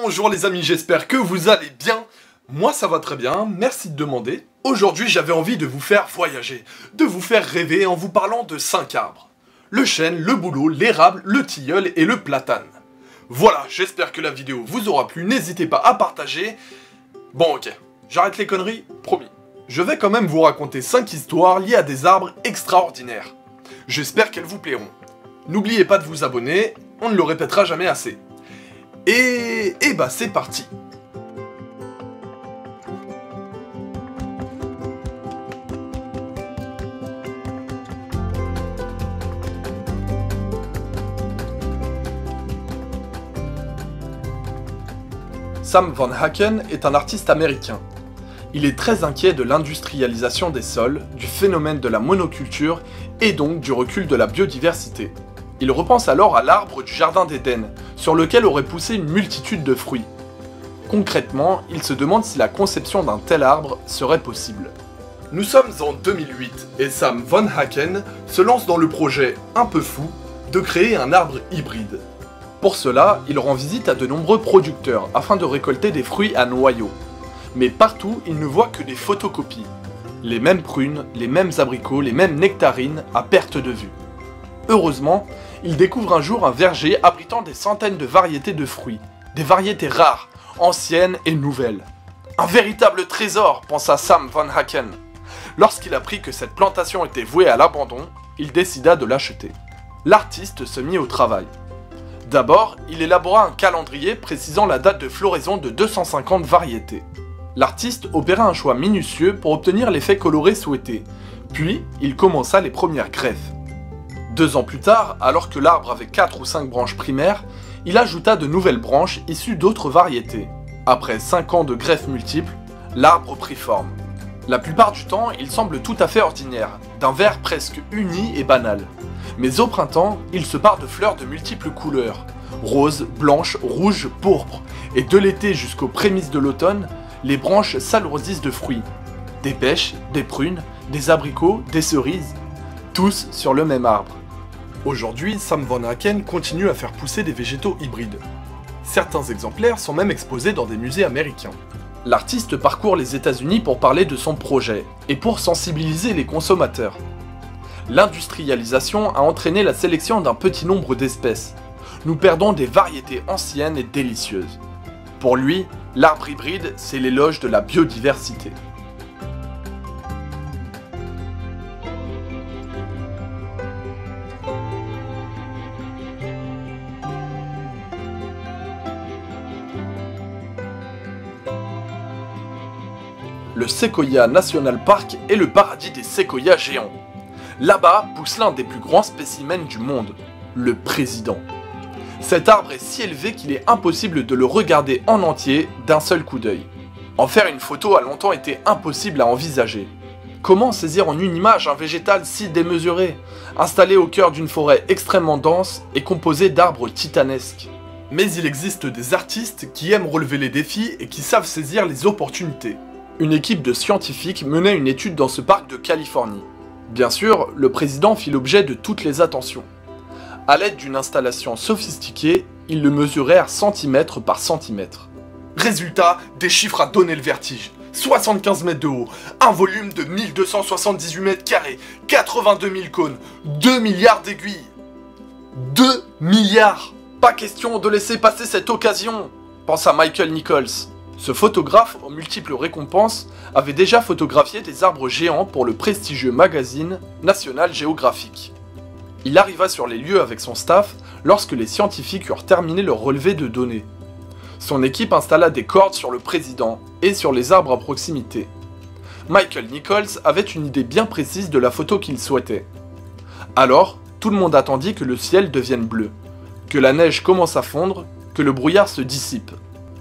Bonjour les amis, j'espère que vous allez bien. Moi ça va très bien, merci de demander. Aujourd'hui j'avais envie de vous faire voyager, de vous faire rêver en vous parlant de 5 arbres. Le chêne, le bouleau, l'érable, le tilleul et le platane. Voilà, j'espère que la vidéo vous aura plu, n'hésitez pas à partager. Bon ok, j'arrête les conneries, promis. Je vais quand même vous raconter 5 histoires liées à des arbres extraordinaires. J'espère qu'elles vous plairont. N'oubliez pas de vous abonner, on ne le répétera jamais assez. Et bah c'est parti. Sam Van Haken est un artiste américain. Il est très inquiet de l'industrialisation des sols, du phénomène de la monoculture et donc du recul de la biodiversité. Il repense alors à l'arbre du jardin d'Éden, sur lequel aurait poussé une multitude de fruits. Concrètement, il se demande si la conception d'un tel arbre serait possible. Nous sommes en 2008 et Sam Van Haken se lance dans le projet un peu fou de créer un arbre hybride. Pour cela, il rend visite à de nombreux producteurs afin de récolter des fruits à noyaux. Mais partout, il ne voit que des photocopies. Les mêmes prunes, les mêmes abricots, les mêmes nectarines à perte de vue. Heureusement, il découvre un jour un verger abritant des centaines de variétés de fruits, des variétés rares, anciennes et nouvelles. Un véritable trésor, pensa Sam Van Haken. Lorsqu'il apprit que cette plantation était vouée à l'abandon, il décida de l'acheter. L'artiste se mit au travail. D'abord, il élabora un calendrier précisant la date de floraison de 250 variétés. L'artiste opéra un choix minutieux pour obtenir l'effet coloré souhaité, puis il commença les premières greffes. 2 ans plus tard, alors que l'arbre avait 4 ou 5 branches primaires, il ajouta de nouvelles branches issues d'autres variétés. Après 5 ans de greffes multiples, l'arbre prit forme. La plupart du temps, il semble tout à fait ordinaire, d'un vert presque uni et banal. Mais au printemps, il se pare de fleurs de multiples couleurs, roses, blanches, rouges, pourpres, et de l'été jusqu'aux prémices de l'automne, les branches s'alourdissent de fruits. Des pêches, des prunes, des abricots, des cerises, tous sur le même arbre. Aujourd'hui, Sam Van Haken continue à faire pousser des végétaux hybrides. Certains exemplaires sont même exposés dans des musées américains. L'artiste parcourt les États-Unis pour parler de son projet et pour sensibiliser les consommateurs. L'industrialisation a entraîné la sélection d'un petit nombre d'espèces. Nous perdons des variétés anciennes et délicieuses. Pour lui, l'arbre hybride, c'est l'éloge de la biodiversité. Le Sequoia National Park est le paradis des séquoias géants. Là-bas pousse l'un des plus grands spécimens du monde, le président. Cet arbre est si élevé qu'il est impossible de le regarder en entier d'un seul coup d'œil. En faire une photo a longtemps été impossible à envisager. Comment saisir en une image un végétal si démesuré, installé au cœur d'une forêt extrêmement dense et composé d'arbres titanesques? Mais il existe des artistes qui aiment relever les défis et qui savent saisir les opportunités. Une équipe de scientifiques menait une étude dans ce parc de Californie. Bien sûr, le président fit l'objet de toutes les attentions. À l'aide d'une installation sophistiquée, ils le mesurèrent centimètre par centimètre. Résultat, des chiffres à donner le vertige. 75 mètres de haut, un volume de 1278 mètres carrés, 82 000 cônes, 2 milliards d'aiguilles. 2 milliards! Pas question de laisser passer cette occasion, pensa Michael Nichols. Ce photographe, aux multiples récompenses, avait déjà photographié des arbres géants pour le prestigieux magazine National Geographic. Il arriva sur les lieux avec son staff lorsque les scientifiques eurent terminé leur relevé de données. Son équipe installa des cordes sur le président et sur les arbres à proximité. Michael Nichols avait une idée bien précise de la photo qu'il souhaitait. Alors, tout le monde attendit que le ciel devienne bleu, que la neige commence à fondre, que le brouillard se dissipe.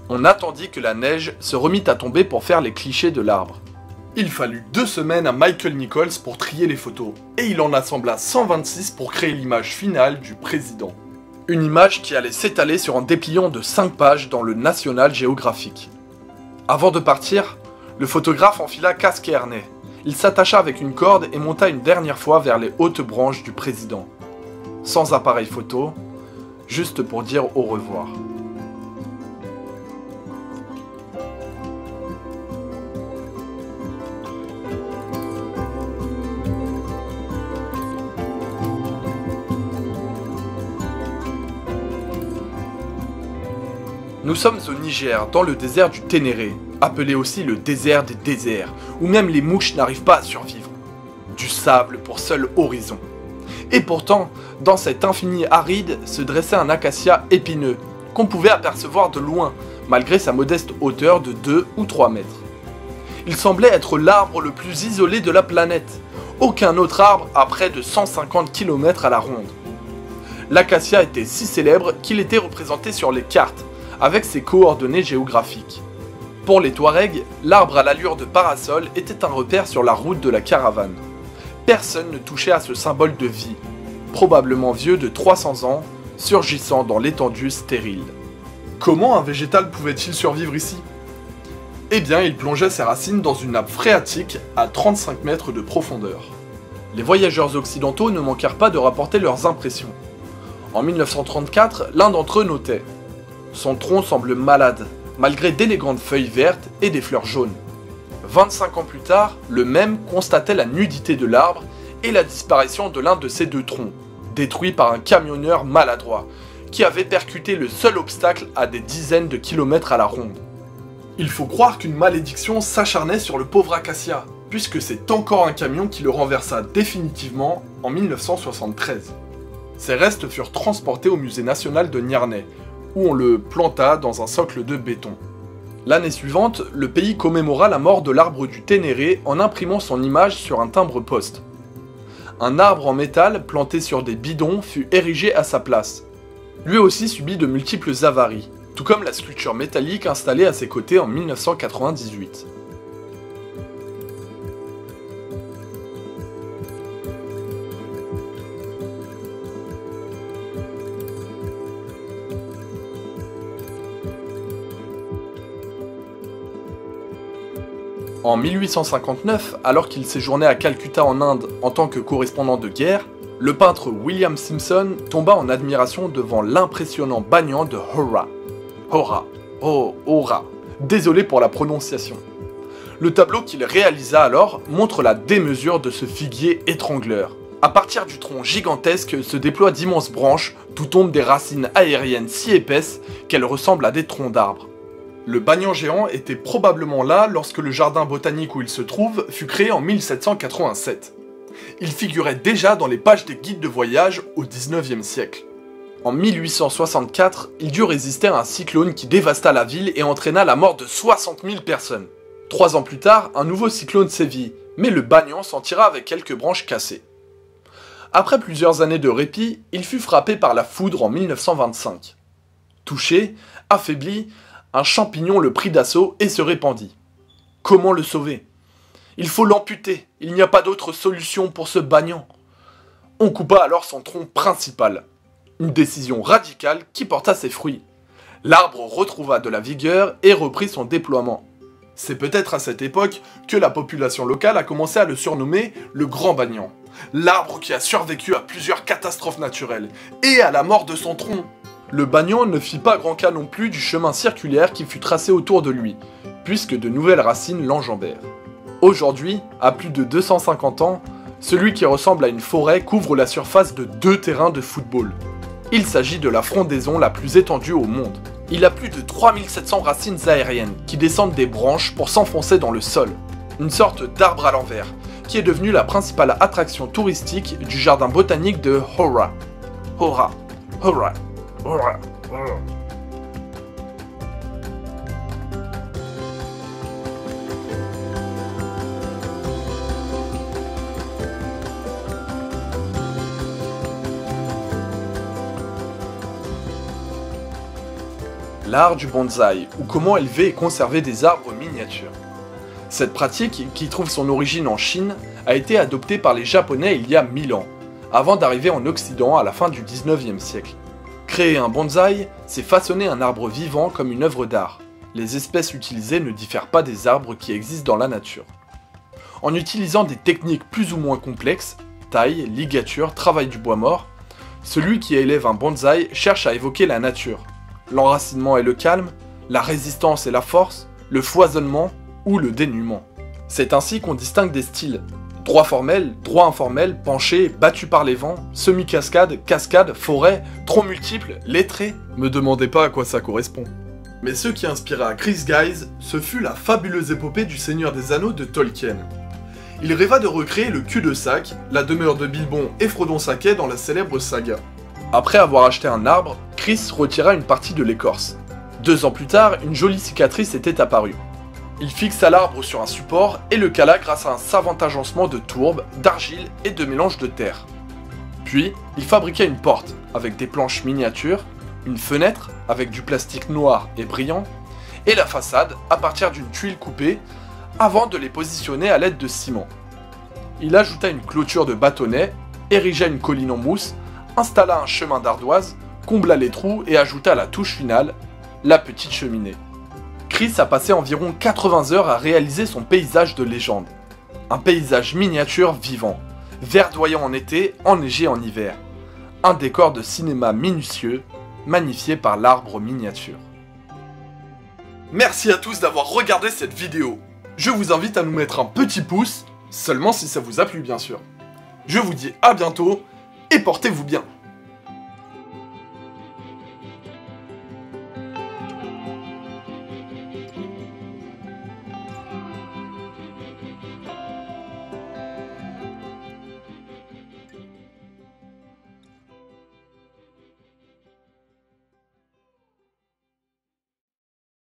On attendit que la neige se remit à tomber pour faire les clichés de l'arbre. Il fallut 2 semaines à Michael Nichols pour trier les photos, et il en assembla 126 pour créer l'image finale du président. Une image qui allait s'étaler sur un dépliant de 5 pages dans le National Geographic. Avant de partir, le photographe enfila casque et harnais. Il s'attacha avec une corde et monta une dernière fois vers les hautes branches du président. Sans appareil photo, juste pour dire au revoir. Nous sommes au Niger, dans le désert du Ténéré, appelé aussi le désert des déserts, où même les mouches n'arrivent pas à survivre. Du sable pour seul horizon. Et pourtant, dans cet infini aride se dressait un acacia épineux, qu'on pouvait apercevoir de loin, malgré sa modeste hauteur de 2 ou 3 mètres. Il semblait être l'arbre le plus isolé de la planète. Aucun autre arbre à près de 150 km à la ronde. L'acacia était si célèbre qu'il était représenté sur les cartes, avec ses coordonnées géographiques. Pour les Touaregs, l'arbre à l'allure de parasol était un repère sur la route de la caravane. Personne ne touchait à ce symbole de vie, probablement vieux de 300 ans, surgissant dans l'étendue stérile. Comment un végétal pouvait-il survivre ici? Eh bien, il plongeait ses racines dans une nappe phréatique à 35 mètres de profondeur. Les voyageurs occidentaux ne manquèrent pas de rapporter leurs impressions. En 1934, l'un d'entre eux notait « Son tronc semble malade, malgré d'élégantes feuilles vertes et des fleurs jaunes. » 25 ans plus tard, le même constatait la nudité de l'arbre et la disparition de l'un de ses 2 troncs, détruit par un camionneur maladroit, qui avait percuté le seul obstacle à des dizaines de kilomètres à la ronde. Il faut croire qu'une malédiction s'acharnait sur le pauvre acacia, puisque c'est encore un camion qui le renversa définitivement en 1973. Ses restes furent transportés au musée national de Niamey, où on le planta dans un socle de béton. L'année suivante, le pays commémora la mort de l'arbre du Ténéré en imprimant son image sur un timbre-poste. Un arbre en métal planté sur des bidons fut érigé à sa place. Lui aussi subit de multiples avaries, tout comme la sculpture métallique installée à ses côtés en 1998. En 1859, alors qu'il séjournait à Calcutta en Inde en tant que correspondant de guerre, le peintre William Simpson tomba en admiration devant l'impressionnant banyan de Hora. Hora. Désolé pour la prononciation. Le tableau qu'il réalisa alors montre la démesure de ce figuier étrangleur. À partir du tronc gigantesque se déploient d'immenses branches, d'où tombent des racines aériennes si épaisses qu'elles ressemblent à des troncs d'arbres. Le banyan géant était probablement là lorsque le jardin botanique où il se trouve fut créé en 1787. Il figurait déjà dans les pages des guides de voyage au XIXe siècle. En 1864, il dut résister à un cyclone qui dévasta la ville et entraîna la mort de 60 000 personnes. 3 ans plus tard, un nouveau cyclone sévit, mais le banyan s'en tira avec quelques branches cassées. Après plusieurs années de répit, il fut frappé par la foudre en 1925. Touché, affaibli, un champignon le prit d'assaut et se répandit. Comment le sauver? Il faut l'amputer, il n'y a pas d'autre solution pour ce banyan. On coupa alors son tronc principal. Une décision radicale qui porta ses fruits. L'arbre retrouva de la vigueur et reprit son déploiement. C'est peut-être à cette époque que la population locale a commencé à le surnommer le Grand Banyan. L'arbre qui a survécu à plusieurs catastrophes naturelles et à la mort de son tronc. Le banyan ne fit pas grand cas non plus du chemin circulaire qui fut tracé autour de lui, puisque de nouvelles racines l'enjambèrent. Aujourd'hui, à plus de 250 ans, celui qui ressemble à une forêt couvre la surface de 2 terrains de football. Il s'agit de la frondaison la plus étendue au monde. Il a plus de 3700 racines aériennes qui descendent des branches pour s'enfoncer dans le sol. Une sorte d'arbre à l'envers, qui est devenu la principale attraction touristique du jardin botanique de Hora. Hora. L'art du bonsaï, ou comment élever et conserver des arbres miniatures. Cette pratique, qui trouve son origine en Chine, a été adoptée par les Japonais il y a 1000 ans, avant d'arriver en Occident à la fin du 19e siècle. Créer un bonsaï, c'est façonner un arbre vivant comme une œuvre d'art. Les espèces utilisées ne diffèrent pas des arbres qui existent dans la nature. En utilisant des techniques plus ou moins complexes, taille, ligature, travail du bois mort, celui qui élève un bonsaï cherche à évoquer la nature. L'enracinement et le calme, la résistance et la force, le foisonnement ou le dénuement. C'est ainsi qu'on distingue des styles. Droit formel, droit informel, penché, battu par les vents, semi-cascade, cascade, forêt, tronc multiple, lettré. Me demandez pas à quoi ça correspond. Mais ce qui inspira Chris Guise, ce fut la fabuleuse épopée du Seigneur des Anneaux de Tolkien. Il rêva de recréer le cul-de-sac, la demeure de Bilbon et Frodon Sacquet dans la célèbre saga. Après avoir acheté un arbre, Chris retira une partie de l'écorce. 2 ans plus tard, une jolie cicatrice était apparue. Il fixa l'arbre sur un support et le cala grâce à un savant agencement de tourbe, d'argile et de mélange de terre. Puis, il fabriqua une porte avec des planches miniatures, une fenêtre avec du plastique noir et brillant, et la façade à partir d'une tuile coupée avant de les positionner à l'aide de ciment. Il ajouta une clôture de bâtonnets, érigea une colline en mousse, installa un chemin d'ardoise, combla les trous et ajouta la touche finale, la petite cheminée. Chris a passé environ 80 heures à réaliser son paysage de légende. Un paysage miniature vivant, verdoyant en été, enneigé en hiver. Un décor de cinéma minutieux, magnifié par l'arbre miniature. Merci à tous d'avoir regardé cette vidéo. Je vous invite à nous mettre un petit pouce, seulement si ça vous a plu bien sûr. Je vous dis à bientôt et portez-vous bien.